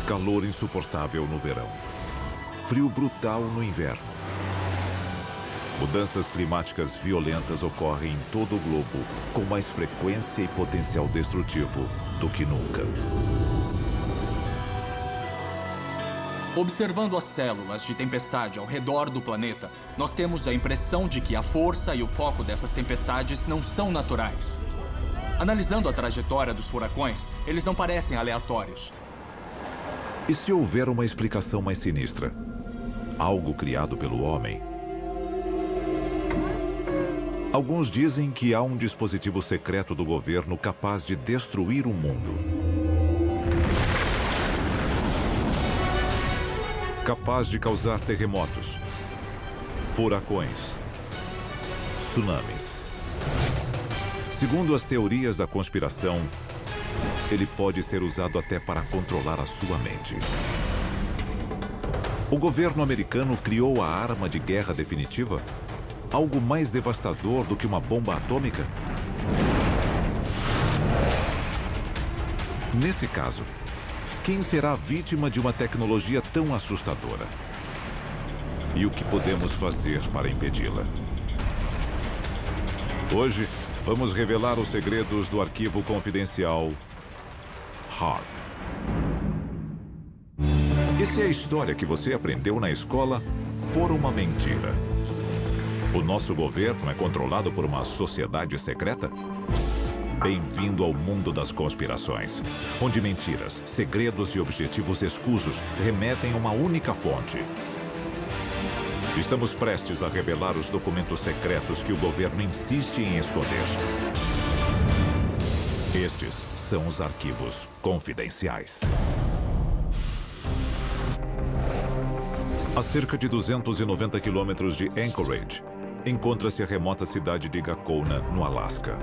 Calor insuportável no verão. Frio brutal no inverno. Mudanças climáticas violentas ocorrem em todo o globo com mais frequência e potencial destrutivo do que nunca. Observando as células de tempestade ao redor do planeta, nós temos a impressão de que a força e o foco dessas tempestades não são naturais. Analisando a trajetória dos furacões, eles não parecem aleatórios. E se houver uma explicação mais sinistra? Algo criado pelo homem? Alguns dizem que há um dispositivo secreto do governo capaz de destruir o mundo. Capaz de causar terremotos, furacões, tsunamis. Segundo as teorias da conspiração, ele pode ser usado até para controlar a sua mente. O governo americano criou a arma de guerra definitiva? Algo mais devastador do que uma bomba atômica? Nesse caso, quem será vítima de uma tecnologia tão assustadora? E o que podemos fazer para impedi-la? Hoje, vamos revelar os segredos do arquivo confidencial HAARP. E se a história que você aprendeu na escola for uma mentira? O nosso governo é controlado por uma sociedade secreta? Bem-vindo ao mundo das conspirações, onde mentiras, segredos e objetivos escusos remetem a uma única fonte. Estamos prestes a revelar os documentos secretos que o governo insiste em esconder. Estes são os arquivos confidenciais. A cerca de 290 quilômetros de Anchorage, encontra-se a remota cidade de Gakona, no Alasca.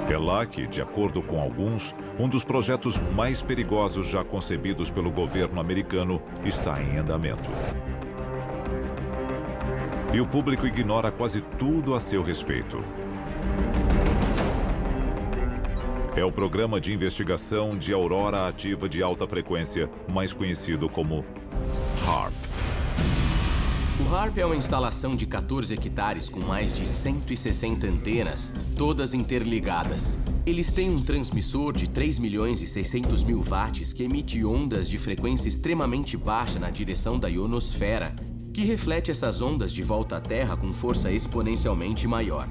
É lá que, de acordo com alguns, um dos projetos mais perigosos já concebidos pelo governo americano está em andamento. E o público ignora quase tudo a seu respeito. É o programa de investigação de aurora ativa de alta frequência, mais conhecido como HAARP. O HAARP é uma instalação de 14 hectares com mais de 160 antenas, todas interligadas. Eles têm um transmissor de 3.600.000 watts que emite ondas de frequência extremamente baixa na direção da ionosfera, que reflete essas ondas de volta à Terra com força exponencialmente maior.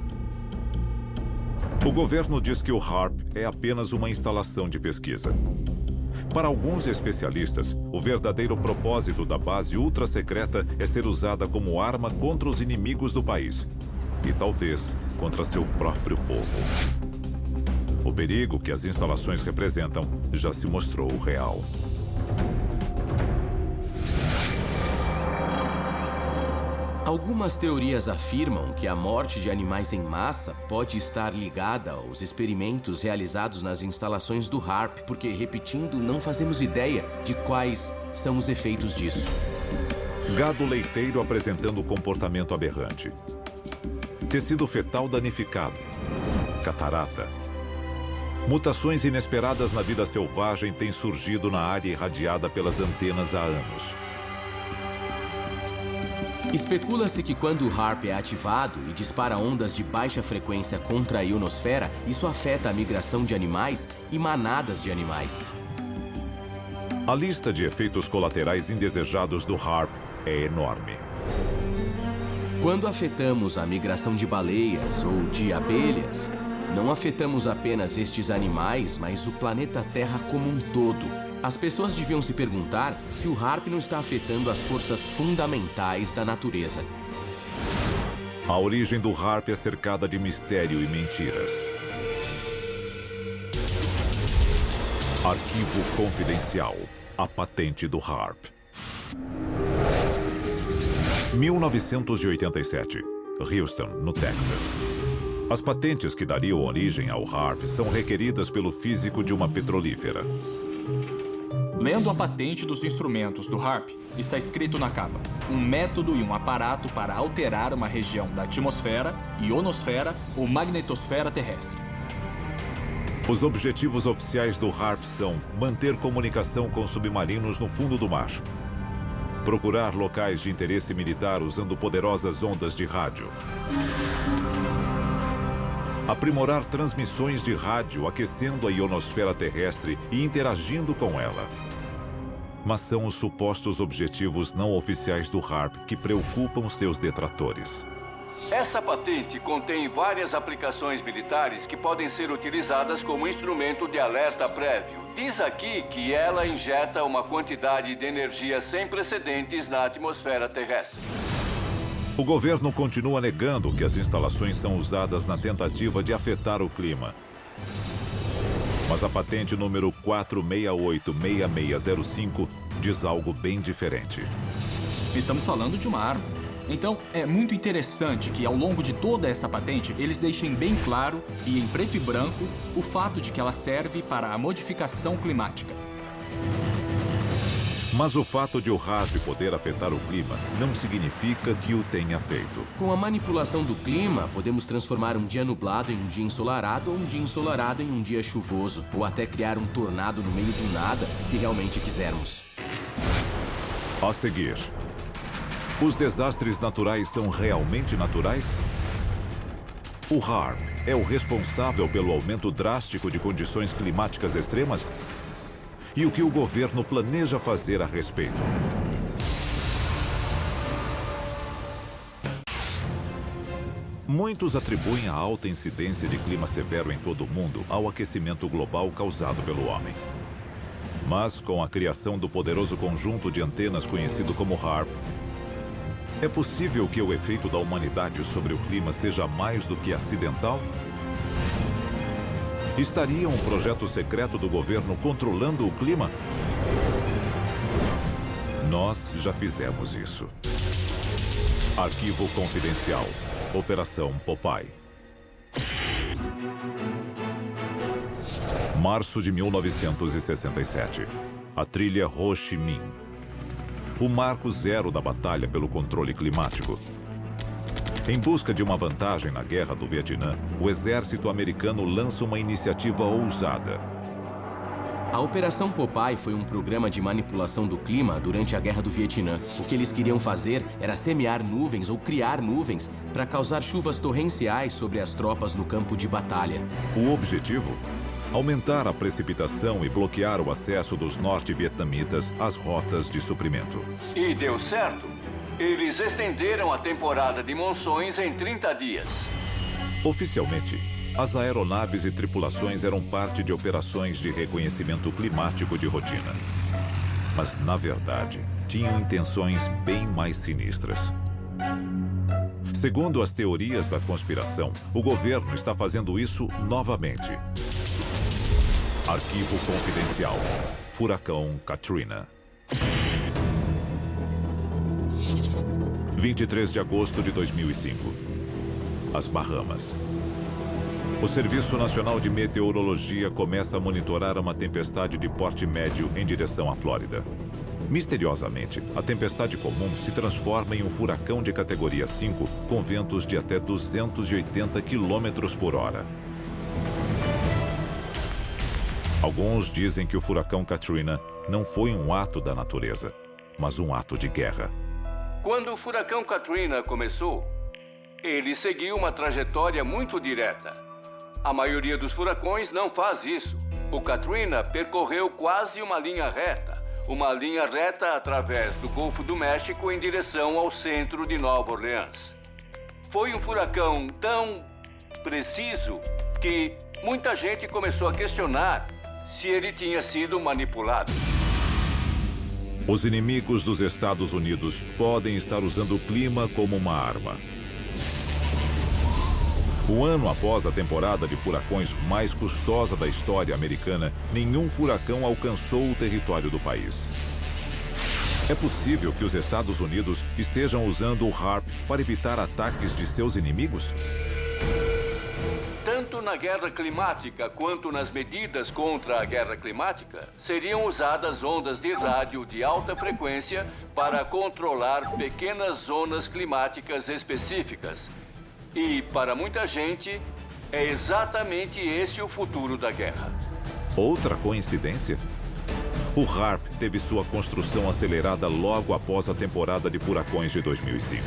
O governo diz que o HAARP é apenas uma instalação de pesquisa. Para alguns especialistas, o verdadeiro propósito da base ultra-secreta é ser usada como arma contra os inimigos do país e talvez contra seu próprio povo. O perigo que as instalações representam já se mostrou real. Algumas teorias afirmam que a morte de animais em massa pode estar ligada aos experimentos realizados nas instalações do HAARP, porque, repetindo, não fazemos ideia de quais são os efeitos disso. Gado leiteiro apresentando comportamento aberrante. Tecido fetal danificado. Catarata. Mutações inesperadas na vida selvagem têm surgido na área irradiada pelas antenas há anos. Especula-se que quando o HAARP é ativado e dispara ondas de baixa frequência contra a ionosfera, isso afeta a migração de animais e manadas de animais. A lista de efeitos colaterais indesejados do HAARP é enorme. Quando afetamos a migração de baleias ou de abelhas, não afetamos apenas estes animais, mas o planeta Terra como um todo. As pessoas deviam se perguntar se o HAARP não está afetando as forças fundamentais da natureza. A origem do HAARP é cercada de mistério e mentiras. Arquivo confidencial. A patente do HAARP. 1987. Houston, no Texas. As patentes que dariam origem ao HAARP são requeridas pelo físico de uma petrolífera. Lendo a patente dos instrumentos do HAARP, está escrito na capa: um método e um aparato para alterar uma região da atmosfera, ionosfera ou magnetosfera terrestre. Os objetivos oficiais do HARP são manter comunicação com submarinos no fundo do mar, procurar locais de interesse militar usando poderosas ondas de rádio, aprimorar transmissões de rádio aquecendo a ionosfera terrestre e interagindo com ela. Mas são os supostos objetivos não oficiais do HARP que preocupam seus detratores. Essa patente contém várias aplicações militares que podem ser utilizadas como instrumento de alerta prévio. Diz aqui que ela injeta uma quantidade de energia sem precedentes na atmosfera terrestre. O governo continua negando que as instalações são usadas na tentativa de afetar o clima. Mas a patente número 4686605 diz algo bem diferente. Estamos falando de uma arma. Então, é muito interessante que, ao longo de toda essa patente, eles deixem bem claro, e em preto e branco, o fato de que ela serve para a modificação climática. Mas o fato de o HARP poder afetar o clima não significa que o tenha feito. Com a manipulação do clima, podemos transformar um dia nublado em um dia ensolarado ou um dia ensolarado em um dia chuvoso, ou até criar um tornado no meio do nada, se realmente quisermos. A seguir, os desastres naturais são realmente naturais? O HARP é o responsável pelo aumento drástico de condições climáticas extremas? E o que o governo planeja fazer a respeito? Muitos atribuem a alta incidência de clima severo em todo o mundo ao aquecimento global causado pelo homem. Mas, com a criação do poderoso conjunto de antenas conhecido como HARP, é possível que o efeito da humanidade sobre o clima seja mais do que acidental? Estaria um projeto secreto do governo controlando o clima? Nós já fizemos isso. Arquivo confidencial. Operação Popeye. Março de 1967. A trilha Ho Chi Minh. O marco zero da batalha pelo controle climático. Em busca de uma vantagem na Guerra do Vietnã, o exército americano lança uma iniciativa ousada. A Operação Popeye foi um programa de manipulação do clima durante a Guerra do Vietnã. O que eles queriam fazer era semear nuvens ou criar nuvens para causar chuvas torrenciais sobre as tropas no campo de batalha. O objetivo? Aumentar a precipitação e bloquear o acesso dos norte-vietnamitas às rotas de suprimento. E deu certo. Eles estenderam a temporada de monções em 30 dias. Oficialmente, as aeronaves e tripulações eram parte de operações de reconhecimento climático de rotina. Mas, na verdade, tinham intenções bem mais sinistras. Segundo as teorias da conspiração, o governo está fazendo isso novamente. Arquivo confidencial. Furacão Katrina. 23 de agosto de 2005. As Bahamas. O Serviço Nacional de Meteorologia começa a monitorar uma tempestade de porte médio em direção à Flórida. Misteriosamente, a tempestade comum se transforma em um furacão de categoria 5 com ventos de até 280 km por hora. Alguns dizem que o furacão Katrina não foi um ato da natureza, mas um ato de guerra. Quando o furacão Katrina começou, ele seguiu uma trajetória muito direta. A maioria dos furacões não faz isso. O Katrina percorreu quase uma linha reta através do Golfo do México em direção ao centro de Nova Orleans. Foi um furacão tão preciso que muita gente começou a questionar se ele tinha sido manipulado. Os inimigos dos Estados Unidos podem estar usando o clima como uma arma. Um ano após a temporada de furacões mais custosa da história americana, nenhum furacão alcançou o território do país. É possível que os Estados Unidos estejam usando o HARP para evitar ataques de seus inimigos? Tanto na guerra climática quanto nas medidas contra a guerra climática, seriam usadas ondas de rádio de alta frequência para controlar pequenas zonas climáticas específicas. E, para muita gente, É exatamente esse o futuro da guerra. Outra coincidência? O HARP teve sua construção acelerada logo após a temporada de furacões de 2005.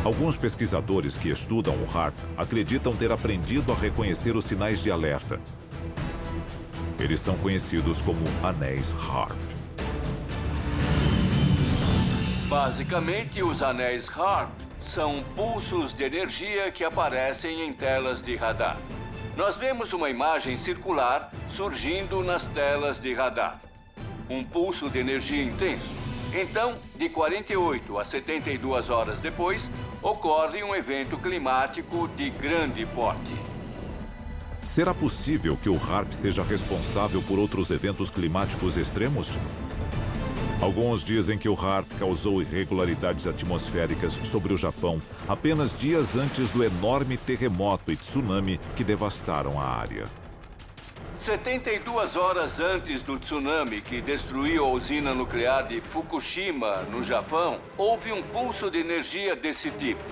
Alguns pesquisadores que estudam o HARP acreditam ter aprendido a reconhecer os sinais de alerta. Eles são conhecidos como anéis HARP. Basicamente, os anéis HARP são pulsos de energia que aparecem em telas de radar. Nós vemos uma imagem circular surgindo nas telas de radar. Um pulso de energia intenso. Então, de 48 a 72 horas depois, ocorre um evento climático de grande porte. Será possível que o HARP seja responsável por outros eventos climáticos extremos? Alguns dizem que o HARP causou irregularidades atmosféricas sobre o Japão apenas dias antes do enorme terremoto e tsunami que devastaram a área. 72 horas antes do tsunami que destruiu a usina nuclear de Fukushima, no Japão, houve um pulso de energia desse tipo.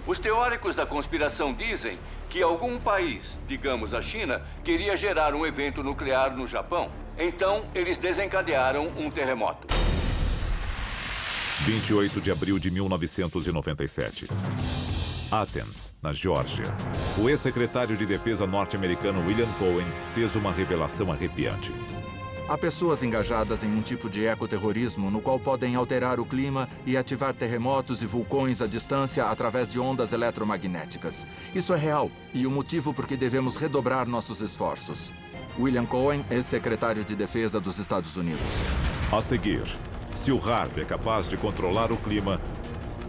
Os teóricos da conspiração dizem que algum país, digamos a China, queria gerar um evento nuclear no Japão. Então, eles desencadearam um terremoto. 28 de abril de 1997. Athens, na Geórgia. O ex-secretário de Defesa norte-americano William Cohen fez uma revelação arrepiante. Há pessoas engajadas em um tipo de ecoterrorismo no qual podem alterar o clima e ativar terremotos e vulcões à distância através de ondas eletromagnéticas. Isso é real e o motivo por que devemos redobrar nossos esforços. William Cohen, ex-secretário de Defesa dos Estados Unidos. A seguir, se o HARP é capaz de controlar o clima,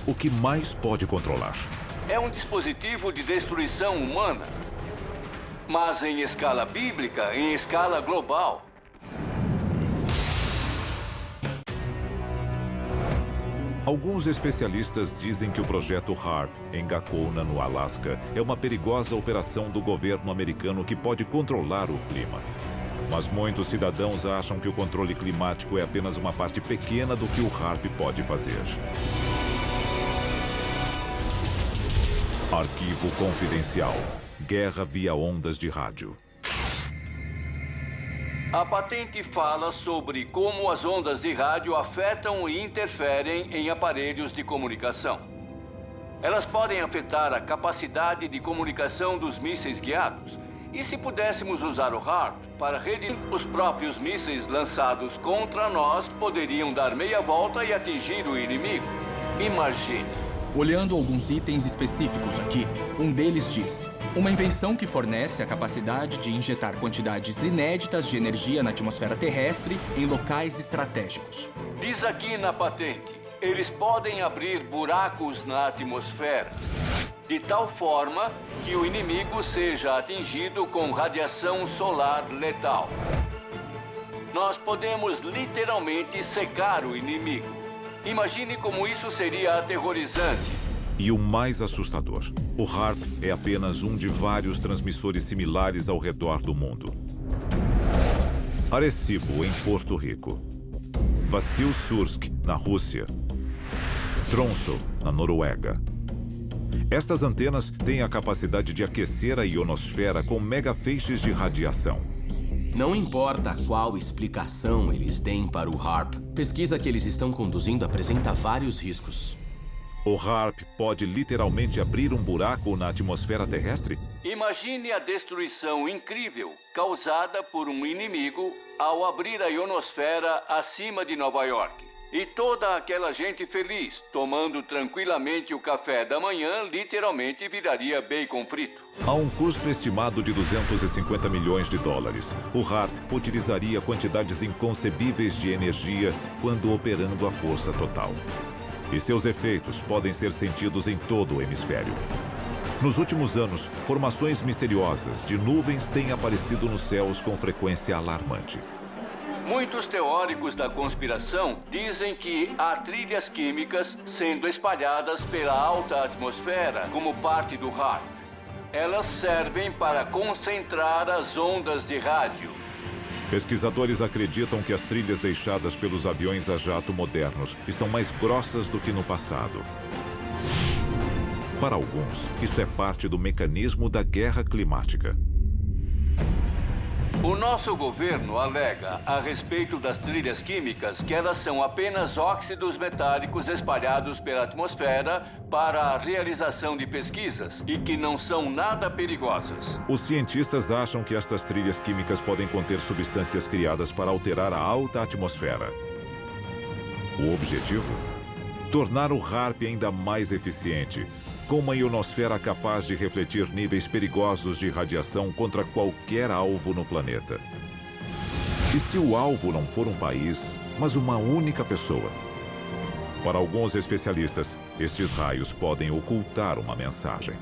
o que mais pode controlar? É um dispositivo de destruição humana, mas em escala bíblica, em escala global. Alguns especialistas dizem que o projeto HARP, em Gakona, no Alasca, é uma perigosa operação do governo americano que pode controlar o clima. Mas muitos cidadãos acham que o controle climático é apenas uma parte pequena do que o HARP pode fazer. Arquivo confidencial. Guerra via ondas de rádio. A patente fala sobre como as ondas de rádio afetam e interferem em aparelhos de comunicação. Elas podem afetar a capacidade de comunicação dos mísseis guiados. E se pudéssemos usar o HARP para rede, os próprios mísseis lançados contra nós poderiam dar meia volta e atingir o inimigo. Imagine. Olhando alguns itens específicos aqui, um deles diz: uma invenção que fornece a capacidade de injetar quantidades inéditas de energia na atmosfera terrestre em locais estratégicos. Diz aqui na patente, eles podem abrir buracos na atmosfera, de tal forma que o inimigo seja atingido com radiação solar letal. Nós podemos literalmente secar o inimigo. Imagine como isso seria aterrorizante. E o mais assustador, o HARP é apenas um de vários transmissores similares ao redor do mundo. Arecibo, em Porto Rico. Vassilsursk, na Rússia. Tromsø, na Noruega. Estas antenas têm a capacidade de aquecer a ionosfera com megafeixes de radiação. Não importa qual explicação eles deem para o HARP, pesquisa que eles estão conduzindo apresenta vários riscos. O HARP pode literalmente abrir um buraco na atmosfera terrestre? Imagine a destruição incrível causada por um inimigo ao abrir a ionosfera acima de Nova York. E toda aquela gente feliz, tomando tranquilamente o café da manhã, literalmente viraria bacon frito. A um custo estimado de 250 milhões de dólares, o HARP utilizaria quantidades inconcebíveis de energia quando operando a força total. E seus efeitos podem ser sentidos em todo o hemisfério. Nos últimos anos, formações misteriosas de nuvens têm aparecido nos céus com frequência alarmante. Muitos teóricos da conspiração dizem que há trilhas químicas sendo espalhadas pela alta atmosfera como parte do HARP. Elas servem para concentrar as ondas de rádio. Pesquisadores acreditam que as trilhas deixadas pelos aviões a jato modernos estão mais grossas do que no passado. Para alguns, isso é parte do mecanismo da guerra climática. O nosso governo alega a respeito das trilhas químicas que elas são apenas óxidos metálicos espalhados pela atmosfera para a realização de pesquisas e que não são nada perigosas. Os cientistas acham que estas trilhas químicas podem conter substâncias criadas para alterar a alta atmosfera. O objetivo? Tornar o HAARP ainda mais eficiente, com uma ionosfera capaz de refletir níveis perigosos de radiação contra qualquer alvo no planeta. E se o alvo não for um país, mas uma única pessoa? Para alguns especialistas, estes raios podem ocultar uma mensagem.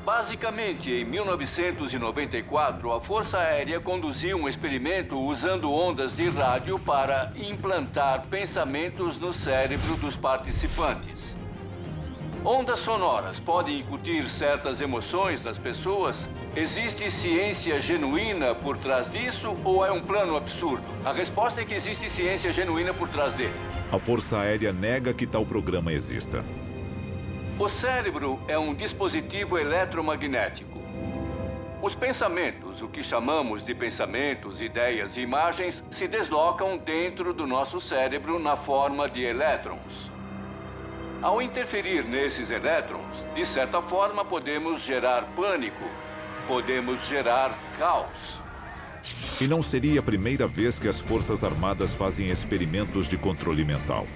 Basicamente, em 1994, a Força Aérea conduziu um experimento usando ondas de rádio para implantar pensamentos no cérebro dos participantes. Ondas sonoras podem incutir certas emoções nas pessoas? Existe ciência genuína por trás disso ou é um plano absurdo? A resposta é que existe ciência genuína por trás dele. A Força Aérea nega que tal programa exista. O cérebro é um dispositivo eletromagnético. Os pensamentos, o que chamamos de pensamentos, ideias e imagens, se deslocam dentro do nosso cérebro na forma de elétrons. Ao interferir nesses elétrons, de certa forma podemos gerar pânico, podemos gerar caos. E não seria a primeira vez que as Forças Armadas fazem experimentos de controle mental.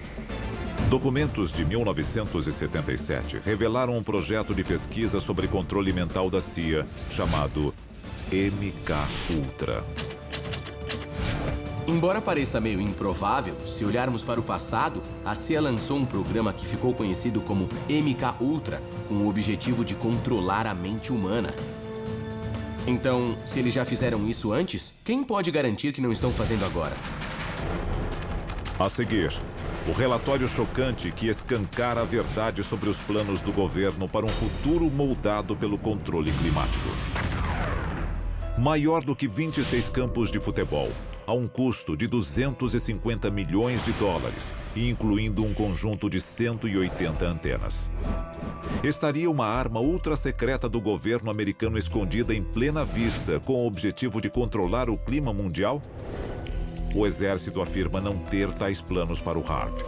Documentos de 1977 revelaram um projeto de pesquisa sobre controle mental da CIA, chamado MKUltra. Embora pareça meio improvável, se olharmos para o passado, a CIA lançou um programa que ficou conhecido como MKUltra, com o objetivo de controlar a mente humana. Então, se eles já fizeram isso antes, quem pode garantir que não estão fazendo agora? A seguir, o relatório chocante que escancara a verdade sobre os planos do governo para um futuro moldado pelo controle climático. Maior do que 26 campos de futebol, a um custo de 250 milhões de dólares e incluindo um conjunto de 180 antenas. Estaria uma arma ultra-secreta do governo americano escondida em plena vista com o objetivo de controlar o clima mundial? O exército afirma não ter tais planos para o HAARP.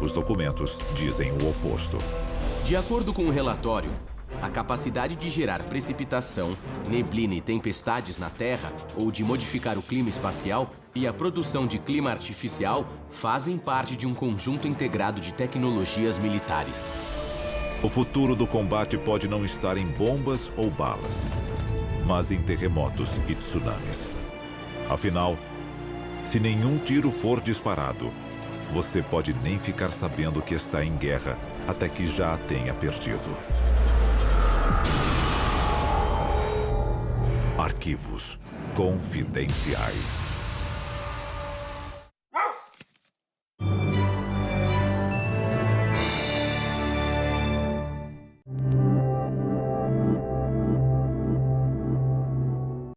Os documentos dizem o oposto. De acordo com o relatório, a capacidade de gerar precipitação, neblina e tempestades na Terra ou de modificar o clima espacial e a produção de clima artificial fazem parte de um conjunto integrado de tecnologias militares. O futuro do combate pode não estar em bombas ou balas, mas em terremotos e tsunamis. Afinal, se nenhum tiro for disparado, você pode nem ficar sabendo que está em guerra até que já a tenha perdido. Arquivos confidenciais.